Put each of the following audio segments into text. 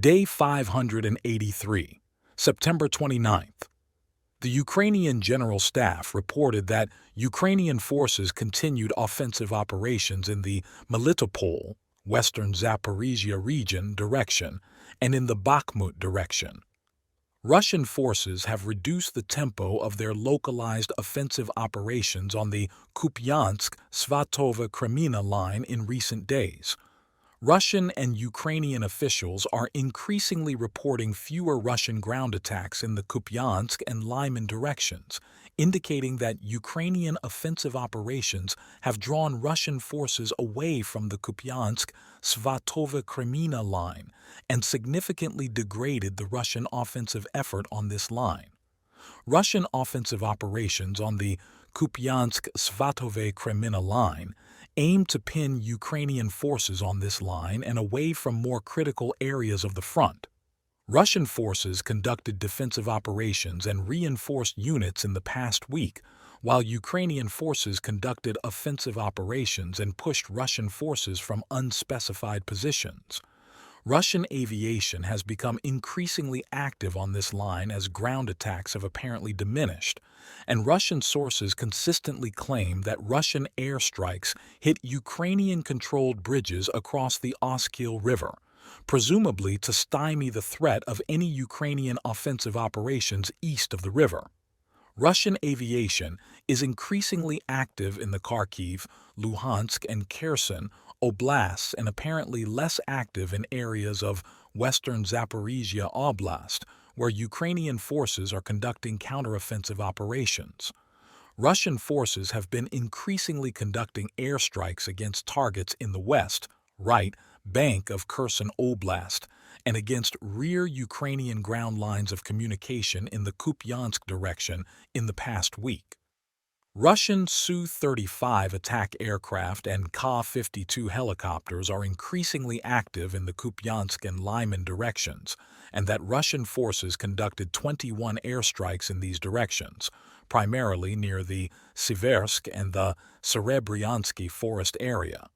Day 583, September 29th. The Ukrainian General Staff reported that Ukrainian forces continued offensive operations in the Melitopol, western Zaporizhia region direction, and in the Bakhmut direction. Russian forces have reduced the tempo of their localized offensive operations on the Kupyansk-Svatove-Kreminna line in recent days. Russian and Ukrainian officials are increasingly reporting fewer Russian ground attacks in the Kupyansk and Lyman directions, indicating that Ukrainian offensive operations have drawn Russian forces away from the Kupyansk-Svatove-Kreminna line and significantly degraded the Russian offensive effort on this line. Russian offensive operations on the Kupyansk-Svatove-Kreminna line aim to pin Ukrainian forces on this line and away from more critical areas of the front. Russian forces conducted defensive operations and reinforced units in the past week, while Ukrainian forces conducted offensive operations and pushed Russian forces from unspecified positions. Russian aviation has become increasingly active on this line as ground attacks have apparently diminished, and Russian sources consistently claim that Russian airstrikes hit Ukrainian-controlled bridges across the Oskil River, presumably to stymie the threat of any Ukrainian offensive operations east of the river. Russian aviation is increasingly active in the Kharkiv, Luhansk, and Kherson oblasts and apparently less active in areas of western Zaporizhia Oblast, where Ukrainian forces are conducting counteroffensive operations. Russian forces have been increasingly conducting airstrikes against targets in the west, right, bank of Kherson Oblast, and against rear Ukrainian ground lines of communication in the Kupyansk direction in the past week. Russian Su-35 attack aircraft and Ka-52 helicopters are increasingly active in the Kupyansk and Lyman directions, and that Russian forces conducted 21 airstrikes in these directions, primarily near the Siversk and the Serebryansky forest area.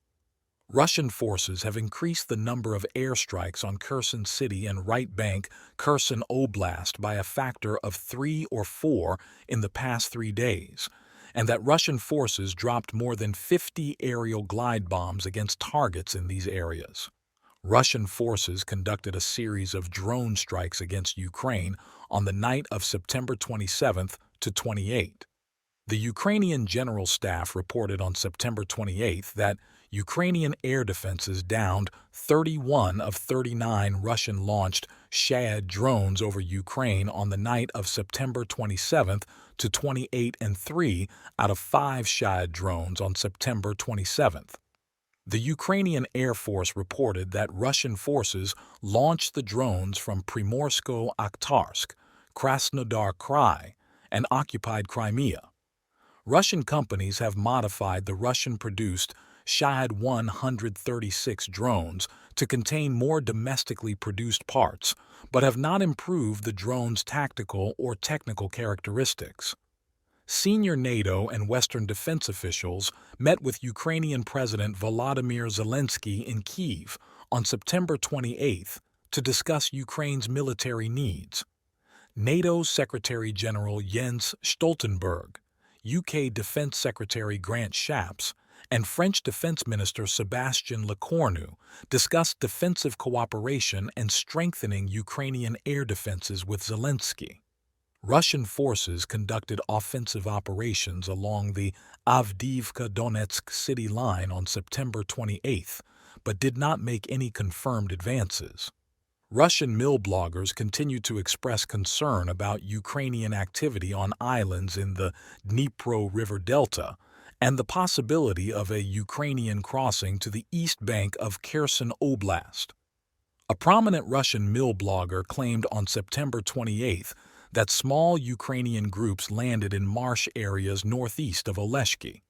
Russian forces have increased the number of airstrikes on Kherson City and right bank Kherson Oblast by a factor of 3 or 4 in the past 3 days, and that Russian forces dropped more than 50 aerial glide bombs against targets in these areas. Russian forces conducted a series of drone strikes against Ukraine on the night of September 27th to 28th. The Ukrainian General Staff reported on September 28th that Ukrainian air defenses downed 31 of 39 Russian-launched Shahed drones over Ukraine on the night of September 27th to 28 and 3 out of 5 Shahed drones on September 27th. The Ukrainian Air Force reported that Russian forces launched the drones from Primorsko-Akhtarsk, Krasnodar Krai, and occupied Crimea. Russian companies have modified the Russian-produced Shahed 136 drones to contain more domestically produced parts, but have not improved the drone's tactical or technical characteristics. Senior NATO and Western defense officials met with Ukrainian President Volodymyr Zelensky in Kyiv on September 28th to discuss Ukraine's military needs. NATO Secretary-General Jens Stoltenberg, UK Defense Secretary Grant Shapps, and French Defense Minister Sébastien Lecornu discussed defensive cooperation and strengthening Ukrainian air defenses with Zelensky. Russian forces conducted offensive operations along the Avdiivka-Donetsk city line on September 28th, but did not make any confirmed advances. Russian milbloggers continue to express concern about Ukrainian activity on islands in the Dnipro River Delta and the possibility of a Ukrainian crossing to the east bank of Kherson Oblast. A prominent Russian milblogger claimed on September 28th that small Ukrainian groups landed in marsh areas northeast of Oleshki.